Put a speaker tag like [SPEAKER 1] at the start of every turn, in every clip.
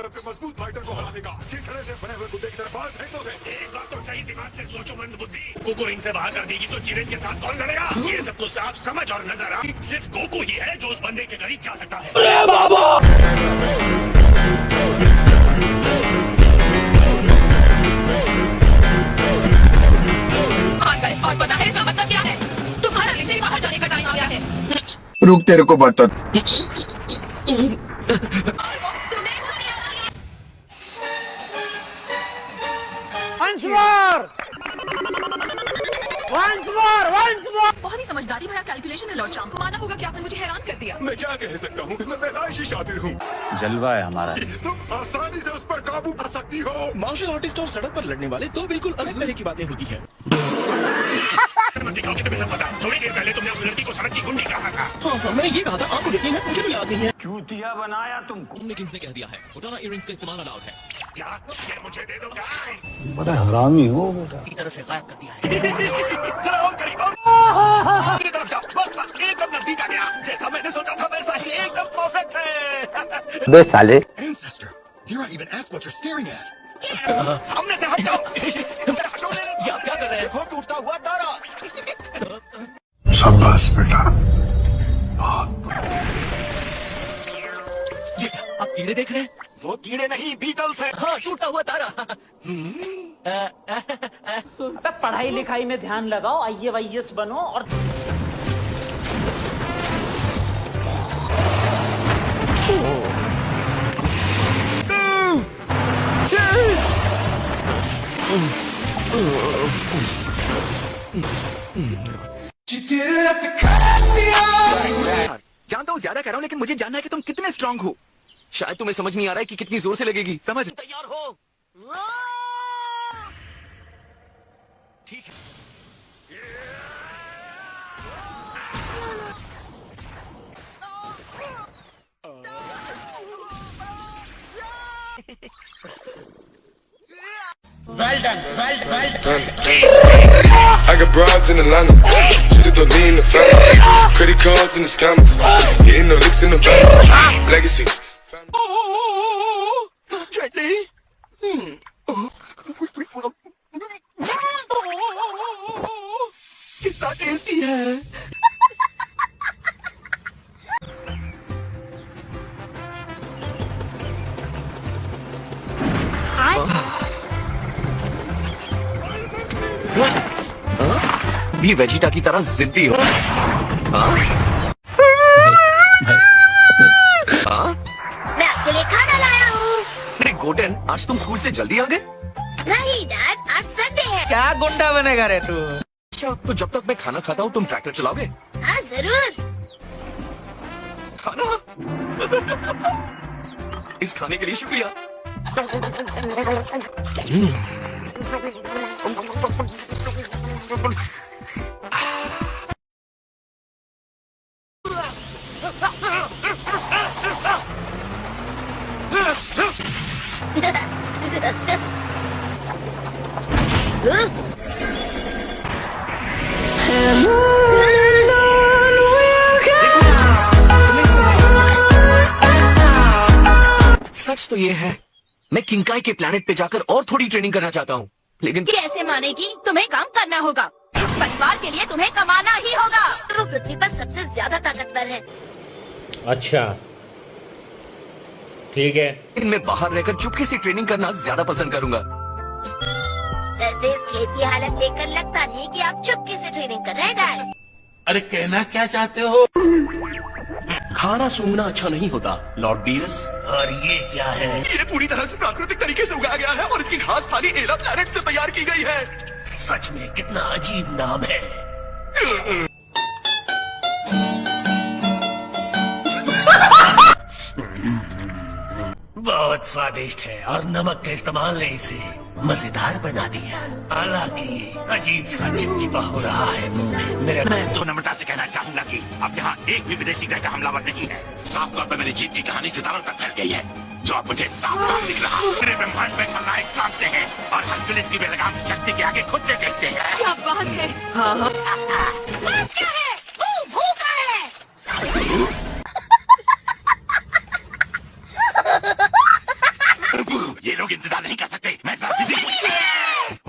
[SPEAKER 1] सबसे मजबूत फाइटर को हराने का चिड़चिड़े से बने हुए गुड्डे की तरफ बाल फेंक दोगे।
[SPEAKER 2] एक बात तो सही दिमाग से सोचो मंद बुद्धि, गोकू रिंग से बाहर कर देगी तो जिरेन के साथ कौन लड़ेगा? ये सब तो साफ समझ और नजर आ, सिर्फ गोकू ही है जो उस बंदे के करीब जा सकता है। अरे बाबा!
[SPEAKER 3] और पता है इसका मतलब क्या है? तुम्हारा रिंग से बाहर जाने का टाइम आ गया है।
[SPEAKER 4] रुक, तेरे को बता।
[SPEAKER 3] बहुत ही समझदारी भरा कैलकुलेशन है लॉर्ड चांग। माना होगा कि आपने मुझे हैरान कर दिया।
[SPEAKER 1] मैं क्या कह सकता हूँ, मैं पैदाइशी शातिर हूँ।
[SPEAKER 5] जलवा है हमारा।
[SPEAKER 1] तुम आसानी से उस पर काबू पा सकती हो।
[SPEAKER 6] मार्शल आर्टिस्ट और सड़क पर लड़ने वाले दो बिल्कुल अलग तरह की बातें होती है।
[SPEAKER 2] दिखाओ कि तुम्हें सब पता है। थोड़ी देर पहले तुमने उस लड़की को सड़क की गुंडी कहा था।
[SPEAKER 6] हाँ, मैंने ये कहा था, आपको यकीन है? मुझे भी याद नहीं है।
[SPEAKER 5] चूतिया बनाया तुमको।
[SPEAKER 6] तुमने किंग्स ने कह दिया है पुटाना इयररिंग्स का इस्तेमाल अलाउड है।
[SPEAKER 2] क्या ये मुझे दे दो गाय?
[SPEAKER 4] बड़ा हरामी हो बेटा।
[SPEAKER 6] की तरह से गायब कर दिया है।
[SPEAKER 2] जरा और करीब आओ। मेरी तरफ जाओ। बस एकदम नजदीक आ गया। जैसा मैंने सोचा था वैसा ही एकदम परफेक्ट है।
[SPEAKER 4] बे साले।
[SPEAKER 1] Dare I even ask what you're staring at?
[SPEAKER 2] सामने से हट जाओ। हटो मेरे से।
[SPEAKER 6] ये आप क्या कर रहे हैं?
[SPEAKER 2] देखो टूटता हुआ तारा।
[SPEAKER 4] शाबाश बेटा।
[SPEAKER 6] ये आप कीड़े देख रहे हैं?
[SPEAKER 2] वो कीड़े नहीं, बीटल्स हैं।
[SPEAKER 6] हाँ, टूटा हुआ तारा।
[SPEAKER 7] अबे पढ़ाई लिखाई में ध्यान लगाओ, IAS बनो और
[SPEAKER 6] जानता हूँ ज्यादा कह रहा हूँ, लेकिन मुझे जानना है कि तुम कितने स्ट्रांग हो। शायद तुम्हें समझ नहीं आ रहा है कि कितनी जोर से लगेगी। समझ
[SPEAKER 2] तैयार हो? ठीक है।
[SPEAKER 8] I got broads in Atlanta, just to lean in the family. Credit cards in the scammers, hitting the licks in the van. Legacies.
[SPEAKER 6] कितना टेस्टी है। भी वेजिटा की तरह जिद्दी हो।
[SPEAKER 3] मैं आपके लिए खाना लाया हूँ।
[SPEAKER 6] अरे गोटेन, आज तुम स्कूल से जल्दी आ गए?
[SPEAKER 3] नहीं डैड, आज संडे है।
[SPEAKER 7] क्या गुंडा बनेगा रे तू?
[SPEAKER 6] अच्छा, तो जब तक मैं खाना खाता हूँ तुम ट्रैक्टर चलाओगे?
[SPEAKER 3] हाँ जरूर।
[SPEAKER 6] खाना? इस खाने के लिए शुक्रिया। सच तो ये है, मैं किंकाई के प्लेनेट पे जाकर और थोड़ी ट्रेनिंग करना चाहता हूँ, लेकिन
[SPEAKER 3] कैसे मानेगी? तुम्हें काम करना होगा। इस परिवार के लिए तुम्हें कमाना ही होगा। वो पृथ्वी पर सबसे ज्यादा ताकतवर है।
[SPEAKER 5] अच्छा, ठीक है।
[SPEAKER 6] मैं बाहर रहकर चुपके से ट्रेनिंग करना ज्यादा पसंद करूंगा।
[SPEAKER 3] वैसे इस खेत की हालत देखकर लगता नहीं कि आप चुपके से ट्रेनिंग कर रहे हैं डैड।
[SPEAKER 5] अरे कहना क्या चाहते हो?
[SPEAKER 6] खाना सूंघना अच्छा नहीं होता लॉर्ड बीरस।
[SPEAKER 2] और ये क्या है?
[SPEAKER 6] ये पूरी तरह से प्राकृतिक तरीके से उगाया गया है और इसकी घास थाली एला प्लैनेट से तैयार की गई है।
[SPEAKER 2] सच में कितना अजीब नाम है। बहुत स्वादिष्ट है और नमक का इस्तेमाल ने इसे मजेदार बना दिया। हालांकि अजीब सा चिपचिपा हो रहा है मुंह में। मैं तो नम्रता से कहना चाहूंगा कि अब यहाँ एक भी विदेशी ग्रह का हमलावर नहीं है। साफ तौर पर मेरी जीत की कहानी सितारों तक फैल गई है, जो अब मुझे साफ साफ दिख रहा है। पूरे ब्रह्मांड में खलनायक कांपते हैं और हरकुलिस की बेलगाम शक्ति के आगे खुद देखते हैं।
[SPEAKER 3] क्या बात है? हाँ हाँ। बात क्या है? भूखा है।
[SPEAKER 2] लोग इंतजार नहीं कर सकते, मैं जरा बिजी हूं।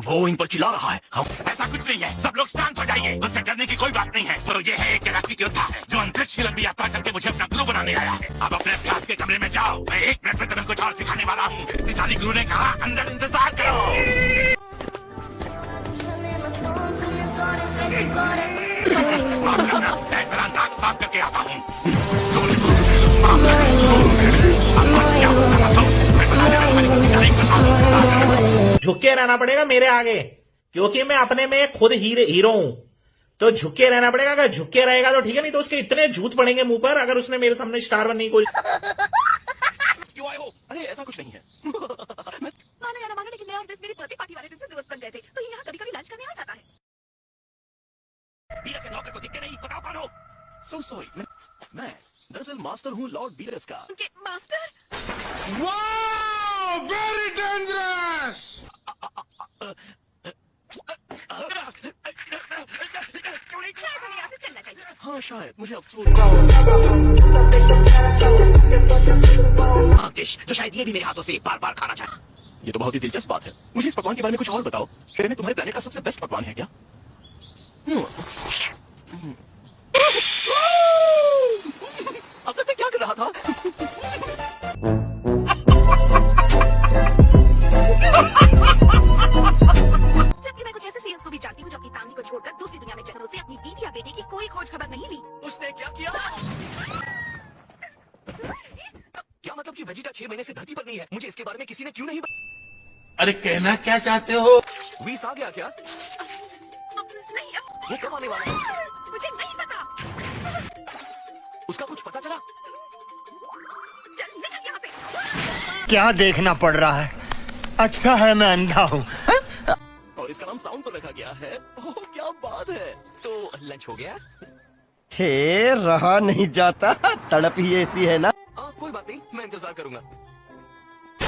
[SPEAKER 2] वो इन पर चिल्ला रहा है। हम ऐसा कुछ नहीं है, सब लोग शांत हो जाइए। उससे डरने की कोई बात नहीं है। तो ये है एक गैलेक्सी योद्धा है जो अंतरिक्ष की लंबी यात्रा करके मुझे अपना ग्लू बनाने आया है। अब अपने अभ्यास के कमरे में जाओ, मैं 1 मिनट में तुम्हें कुछ और सिखाने वाला हूँ। शक्तिशाली ग्लू ने कहा अंदर इंतजार करो। मैं जरा नाक साफ करके आता हूँ।
[SPEAKER 5] झुक के रहना पड़ेगा मेरे आगे, क्योंकि मैं अपने में खुद हीरो हूं। तो झुक के रहना पड़ेगा। अगर झुक के रहेगा तो ठीक है, नहीं तो उसके इतने झूठ पड़ेंगे मुंह पर अगर उसने मेरे सामने स्टार बनने की कोशिश।
[SPEAKER 6] क्यों आए हो? अरे ऐसा कुछ नहीं है।
[SPEAKER 3] मानो या ना मानो, लेकिन मैं और मेरी बर्थडे पार्टी वाले दिन से दोस्त बन गए थे, तो ये यहाँ कभी-कभी लंच करने आ जाता है।
[SPEAKER 2] बीरस के नौकर को दिखते नहीं, बताओ कौन हो?
[SPEAKER 6] So sorry, मैं दरअसल मास्टर हूँ लॉर्ड बीरस का।
[SPEAKER 3] उनके मास्टर
[SPEAKER 1] वेरी डेंजरस।
[SPEAKER 3] शायद हमें यहाँ से चलना चाहिए।
[SPEAKER 6] हाँ शायद, मुझे अफसोस।
[SPEAKER 2] डिश जो शायद ये भी मेरे हाथों से बार बार खाना चाहे।
[SPEAKER 6] ये तो बहुत ही दिलचस्प बात है। मुझे इस पकवान के बारे में कुछ और बताओ। कहने तुम्हारे प्लेनेट का सबसे बेस्ट पकवान है क्या? अब तक मैं क्या कर रहा था?
[SPEAKER 3] जबकि मैं कुछ ऐसे सीएम्स को भी जानती हूँ जो अपनी फैमिली को छोड़कर दूसरी दुनिया में जनों से अपनी बीवी या बेटे की कोई खोज खबर नहीं ली।
[SPEAKER 6] उसने क्या किया? क्या मतलब कि वेजिटा 6 महीने से धरती पर नहीं है? मुझे इसके बारे में किसी ने क्यों नहीं
[SPEAKER 5] अरे कहना क्या चाहते हो?
[SPEAKER 6] वीस आ गया क्या?
[SPEAKER 3] नहीं, अब
[SPEAKER 6] वो कब आने वाला है?
[SPEAKER 3] मुझे नहीं पता।
[SPEAKER 6] उसका कुछ पता चला?
[SPEAKER 3] चल निकल यहाँ से।
[SPEAKER 9] क्या देखना पड़ रहा है? अच्छा है मैं अंधा हूँ।
[SPEAKER 6] और इसका नाम साउंड पर रखा गया है। ओह क्या बात है। तो लंच हो गया?
[SPEAKER 9] हे रहा नहीं जाता, तड़प ही ऐसी है ना।
[SPEAKER 6] कोई बात नहीं, मैं इंतजार करूंगा।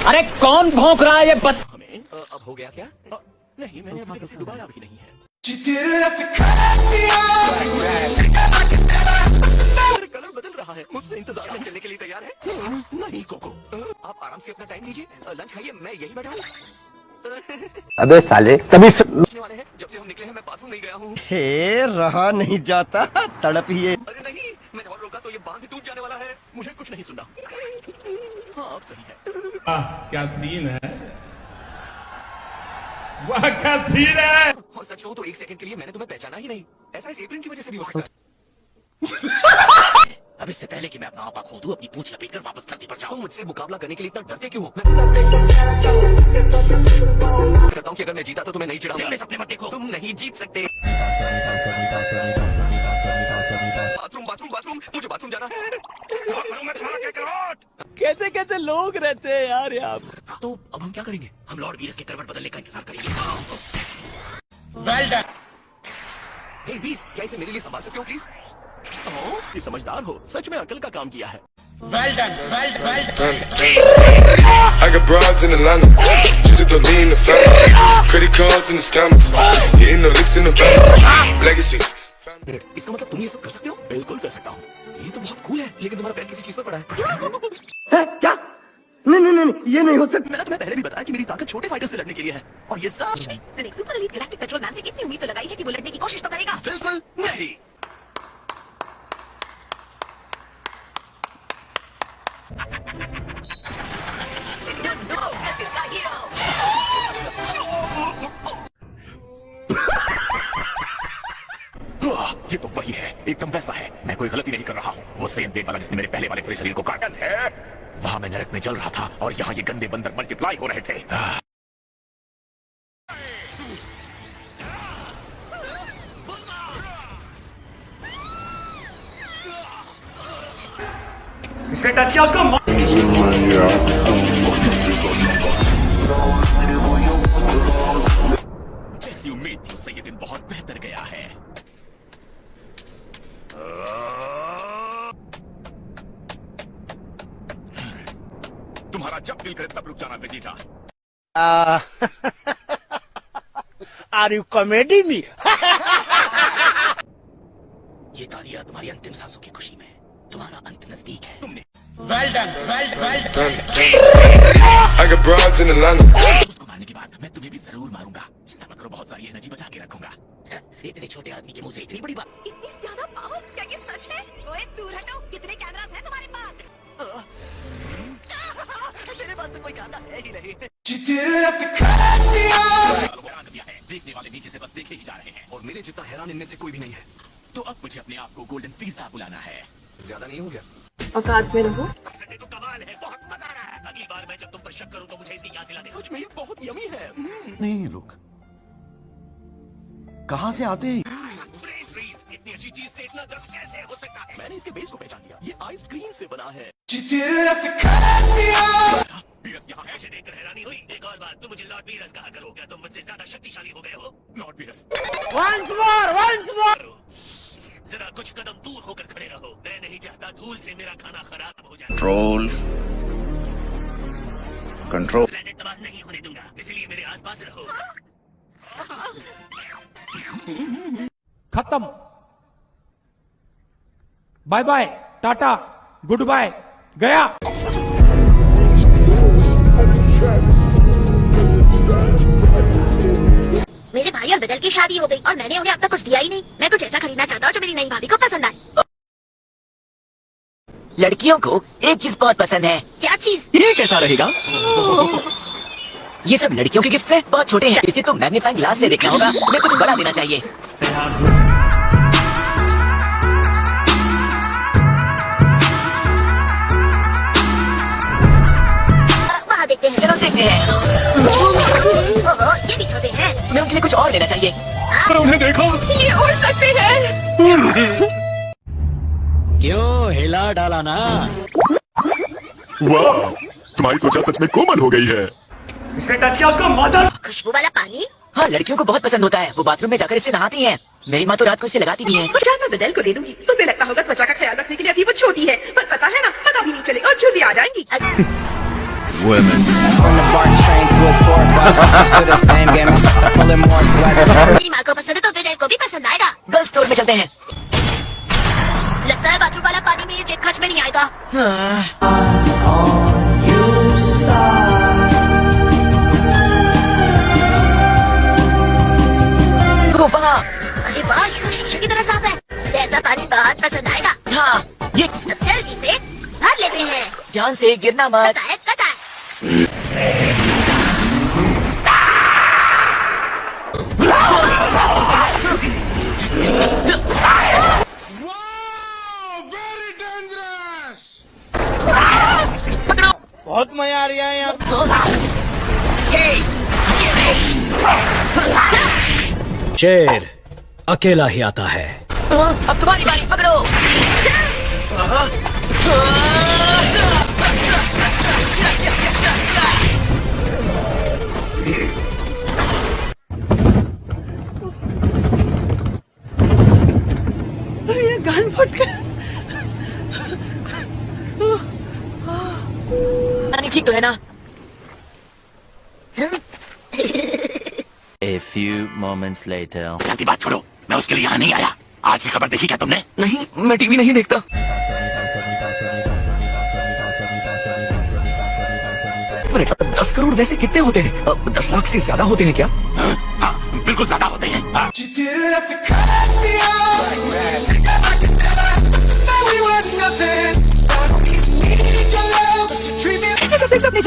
[SPEAKER 7] अरे कौन भौंक रहा है ये
[SPEAKER 6] हमें अब हो गया क्या? नहीं, मैंने अभी तक इसे डुबाया भी नहीं है। कलर बदल रहा है। मुझसे इंतजार में चलने के लिए तैयार है? नहीं कोको, आप आराम से अपना टाइम लीजिए, लंच खाइए, मैं यही बैठा हूँ।
[SPEAKER 9] अबे साले तभी
[SPEAKER 6] पूछने वाले हैं, जब से हम निकले हैं मैं बाथरूम नहीं गया हूँ।
[SPEAKER 9] हे रहा नहीं जाता, तड़प ही है।
[SPEAKER 6] अरे नहीं, मैंने और रोका तो ये बांध टूट जाने वाला है। मुझे कुछ नहीं सुनना। हाँ अब सही है।
[SPEAKER 5] क्या सीन है, वाह क्या सीन है।
[SPEAKER 6] और सच कहूँ तो 1 सेकंड के लिए मैंने तुम्हें पहचाना ही नहीं। ऐसा इस एप्रिन की वजह से भी हो सकता है।
[SPEAKER 2] अब इससे पहले कि मैं अपना आपा खो दूं, अपनी पूंछ लपेटकर वापस धरती पर जाओ।
[SPEAKER 6] तुम मुझसे मुकाबला करने के लिए इतना डरते क्यों हो? मैं कहता हूँ कि अगर मैं जीता तो तुम्हें नहीं चिढ़ाऊंगा।
[SPEAKER 2] सपने मत देखो,
[SPEAKER 6] तुम नहीं जीत सकते। बाथरूम बाथरूम बाथरूम, मुझे बाथरूम जाना है।
[SPEAKER 7] कैसे कैसे लोग रहते हैं यार यहाँ।
[SPEAKER 6] तो अब हम क्या करेंगे?
[SPEAKER 2] हम लॉर्ड बीरस के करवट बदलने का इंतजार करेंगे।
[SPEAKER 9] Well done.
[SPEAKER 6] हे बीस, क्या इसे मेरे लिए संभाल सकते हो प्लीज? ये समझदार हो, सच में अकल का काम किया है।
[SPEAKER 9] Well done, well done.
[SPEAKER 8] I got broads in Atlanta, just to lean in the family. Credit cards and the scammers, hitting the licks in the van. Legacies.
[SPEAKER 6] इसका मतलब तुम ये सब कर सकते हो? बिल्कुल कर सकता हूँ। ये तो बहुत कूल है, लेकिन तुम्हारा पैर किसी चीज पर पड़ा है।
[SPEAKER 9] क्या? नहीं, ये नहीं हो सकता।
[SPEAKER 6] मैंने तुम्हें पहले भी बताया कि मेरी ताकत छोटे फाइटर से लड़ने के लिए है, और ये सब
[SPEAKER 3] मैंने एक super elite galactic petrol man से इतनी उम्मीद तो लगाई है कि वो लड़ने की कोशिश तो करेगा।
[SPEAKER 6] बिल्कुल नहीं। ये तो वही है, एकदम वैसा है। मैं कोई गलती नहीं कर रहा हूँ। वो सेम पेट वाला जिसने मेरे पहले वाले पूरे शरीर को काटा है, वहां मैं नरक में जल रहा था और यहाँ ये गंदे बंदर मल्टीप्लाई हो रहे थे।
[SPEAKER 5] इसने टच किया उसको।
[SPEAKER 6] जैसी उम्मीद थी उससे ये दिन बहुत बेहतर गया है। तुम्हारा जब दिल करे तब रुक जाना Vegeta.
[SPEAKER 9] Are you comedy me?
[SPEAKER 2] ये तालियां तुम्हारी अंतिम सांसों की खुशी में, तुम्हारा अंत नजदीक है।
[SPEAKER 6] तुमने
[SPEAKER 9] well done, well done.
[SPEAKER 8] I got broads broads in Atlanta.
[SPEAKER 6] उसको मारने के बाद मैं तुम्हें भी जरूर मारूंगा। चिंता मत करो, बहुत सारी एनर्जी बचा के रखूंगा।
[SPEAKER 2] इतने छोटे आदमी के मुंह से इतनी बड़ी बात।
[SPEAKER 3] इतनी ज्यादा पावर, क्या ये सच है? ओए दूर हटो, कितने कैमरास हैं तुम्हारे पास?
[SPEAKER 2] तेरे पास तो कोई कैमरा है ही नहीं।
[SPEAKER 6] देखने वाले नीचे से बस देखे ही जा रहे हैं और मेरे जितना हैरान इनमें से कोई भी नहीं है। तो अब मुझे अपने आप को गोल्डन पिज़्ज़ा बुलाना है। ज्यादा नहीं हो गया?
[SPEAKER 10] औकात में रहो।
[SPEAKER 2] संडे तो कमाल है, बहुत मजा आ रहा है। अगली बार मैं जब तुम पर शक करूं तो मुझे इसकी याद दिला दे।
[SPEAKER 6] सच में ये बहुत यमी है।
[SPEAKER 9] नहीं लोग कहाँ से आते हैं?
[SPEAKER 2] ब्रेन फ्रीज, इतनी अच्छी चीज से इतना दर्द कैसे हो सकता है?
[SPEAKER 6] मैंने इसके बेस को पहचान लिया। ये आइसक्रीम से बना है। बीरस यहाँ है।
[SPEAKER 2] मुझे देखकर हैरानी हुई। एक और बात, तुम मुझे लॉर्ड बीरस कहा करो। क्या तुम मुझसे ज्यादा शक्तिशाली हो गए हो?
[SPEAKER 6] Lord Beerus.
[SPEAKER 7] once more
[SPEAKER 2] जरा कुछ कदम दूर होकर खड़े रहो। मैं नहीं चाहता धूल से मेरा खाना खराब हो जाए।
[SPEAKER 4] कंट्रोल
[SPEAKER 2] प्लेनेट तबाह नहीं होने दूंगा, इसलिए मेरे आसपास रहो।
[SPEAKER 11] खत्म। Bye bye, tata, good bye, गया।
[SPEAKER 3] मेरे भाई और बिडल की शादी हो गई और मैंने उन्हें अब तक कुछ दिया ही नहीं। मैं कुछ ऐसा खरीदना चाहता हूँ जो मेरी नई भाभी को पसंद आए।
[SPEAKER 7] लड़कियों को एक चीज बहुत पसंद है।
[SPEAKER 3] क्या चीज?
[SPEAKER 7] ये कैसा रहेगा? ये सब लड़कियों के गिफ्ट है, बहुत छोटे हैं। इसे तो मैग्नीफाइंग ग्लास से देखना होगा। तुम्हें कुछ बड़ा देना चाहिए।
[SPEAKER 3] वहाँ देखते हैं।
[SPEAKER 7] चलो देखते हैं।
[SPEAKER 3] ओहो, ये भी छोटे हैं।
[SPEAKER 7] तुम्हें उनके लिए कुछ और देना चाहिए।
[SPEAKER 1] उन्हें देखो।
[SPEAKER 3] ये उड़ सकते हैं।
[SPEAKER 7] क्यों हिला डाला ना?
[SPEAKER 1] वाह, तुम्हारी त्वचा सच में कोमल हो गई है।
[SPEAKER 3] खुशबू वाला पानी?
[SPEAKER 7] हाँ, लड़कियों को बहुत पसंद होता है। वो बाथरूम में जाकर इससे नहाती हैं। मेरी माँ तो रात को इसे लगाती भी है।
[SPEAKER 3] शायद मैं बिडल को दे दूंगी। उसे लगता होगा त्वचा का ख्याल रखने के लिए अभी वो छोटी है, पर पता है ना, पता भी नहीं चलेगा और झुर्रियाँ आ जाएंगी। मेरी माँ को पसंद है तो बिडल को भी पसंद आएगा।
[SPEAKER 7] गर्ल्स स्टोर में चलते हैं।
[SPEAKER 3] लगता है बाथरूम वाला पानी मेरे जेब खर्च में नहीं आएगा।
[SPEAKER 7] वहाँ।
[SPEAKER 3] अरे वाह, ये तो शीशे की तरह साफ है। मुझे ऐसा पानी बहुत पसंद आएगा।
[SPEAKER 7] हाँ, ये
[SPEAKER 3] अब जल्दी से भर लेते हैं।
[SPEAKER 7] ध्यान से गिरना मत।
[SPEAKER 3] कता है, कता है।
[SPEAKER 9] बहुत मजा आ रहा है यहाँ।
[SPEAKER 11] शेर अकेला ही आता है।
[SPEAKER 7] अब तुम्हारी बारी, पकड़ो।
[SPEAKER 3] ये गान फट गया।
[SPEAKER 7] पानी ठीक तो है ना?
[SPEAKER 9] A few moments later.
[SPEAKER 2] की बात छोड़ो, मैं उसके लिए यहाँ नहीं आया। आज की खबर देखी क्या तुमने?
[SPEAKER 7] नहीं, मैं टीवी नहीं देखता। 10 करोड़ वैसे कितने होते हैं? 10 लाख से ज्यादा होते हैं क्या?
[SPEAKER 2] हाँ, बिल्कुल ज्यादा होते हैं। हाँ।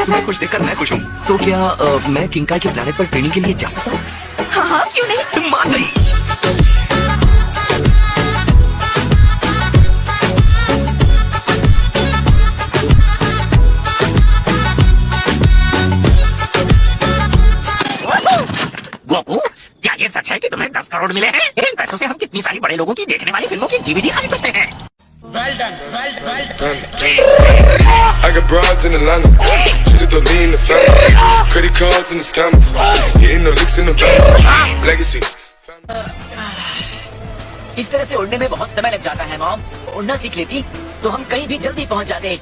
[SPEAKER 7] मैं खुश देखकर मैं खुश हूँ। तो क्या मैं किंकाई के प्लेनेट पर ट्रेनिंग के लिए जा सकता हूँ?
[SPEAKER 3] हाँ, क्यों नहीं?
[SPEAKER 7] मान गई।
[SPEAKER 2] गोकू, क्या ये सच है कि तुम्हें 10 करोड़ मिले हैं? इन पैसों से हम कितनी सारी बड़े लोगों की देखने वाली फिल्मों की DVD खरीद सकते हैं।
[SPEAKER 8] I got broads in Atlanta. She's a lean in the family. Credit cards and the scammers. Hitting the licks in the back. Legacies.
[SPEAKER 7] इस तरह से उड़ने में बहुत समय लग जाता है मॉम। उड़ना सीख लेती तो हम कहीं भी जल्दी पहुंच जाते।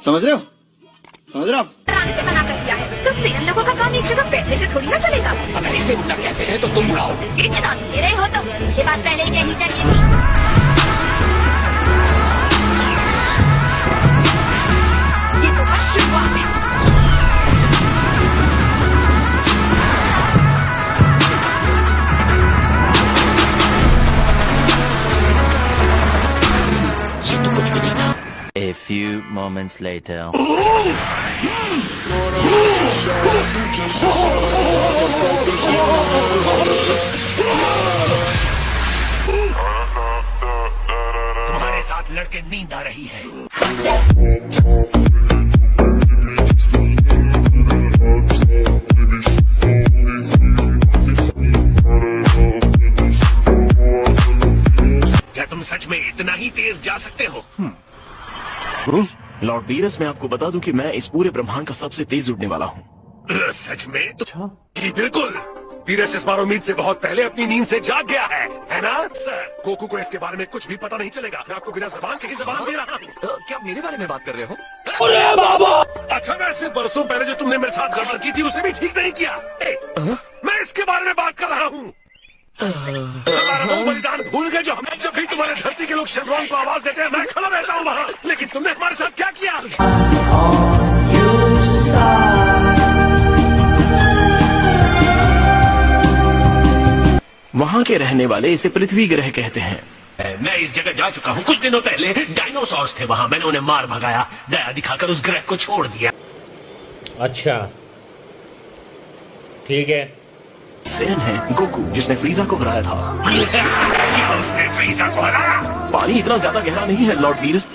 [SPEAKER 9] समझ रहे हो? समझ रहे हो?
[SPEAKER 3] रानी से मना कर दिया है। तुमसे इन लोगों का काम एक जगह बैठने से थोड़ी ना चलेगा।
[SPEAKER 2] अगर इसे उड़ना कहते हैं तो तुम उड़ाओ।
[SPEAKER 3] इतना दे रहे हो तो ये बात पहले ही कहनी चाहिए थी। ये तो बस शुरुआत है।
[SPEAKER 7] moments later.
[SPEAKER 2] तुम्हारे साथ लड़के नींद आ रही है। क्या तुम सच में इतना ही तेज जा सकते हो?
[SPEAKER 6] लॉर्ड बीरस, मैं आपको बता दूं कि मैं इस पूरे ब्रह्मांड का सबसे तेज उड़ने वाला हूँ।
[SPEAKER 2] सच में? तो जी बिल्कुल। बीरस इस बार उम्मीद से बहुत पहले अपनी नींद से जाग गया है ना सर? गोकू को इसके बारे में कुछ भी पता नहीं चलेगा। मैं आपको बिना जबान के ही जबान दे रहा हूँ।
[SPEAKER 7] क्या आप मेरे बारे में बात कर रहे हो?
[SPEAKER 2] अरे बाबा! अच्छा, वैसे बरसों पहले जो तुमने मेरे साथ गड़बड़ की थी उसे भी ठीक नहीं किया। मैं इसके बारे में बात कर रहा हूँ। हमारा वो बलिदान भूल गए जो हमें, जब भी तुम्हारे धरती के लोग शेनरॉन को आवाज देते हैं मैं खड़ा रहता हूँ वहाँ, लेकिन तुमने हमारे साथ क्या किया?
[SPEAKER 6] वहाँ के रहने वाले इसे पृथ्वी ग्रह कहते हैं।
[SPEAKER 2] मैं इस जगह जा चुका हूँ। कुछ दिनों पहले डायनासोर्स थे वहाँ, मैंने उन्हें मार भगाया, दया दिखाकर उस ग्रह को छोड़ दिया।
[SPEAKER 5] अच्छा, ठीक है।
[SPEAKER 6] सेन है गोकू, जिसने फ्रीजा को हराया था।
[SPEAKER 2] क्या उसने फ्रीजा को हराया?
[SPEAKER 6] पानी इतना ज्यादा गहरा नहीं है लॉर्ड बीरस।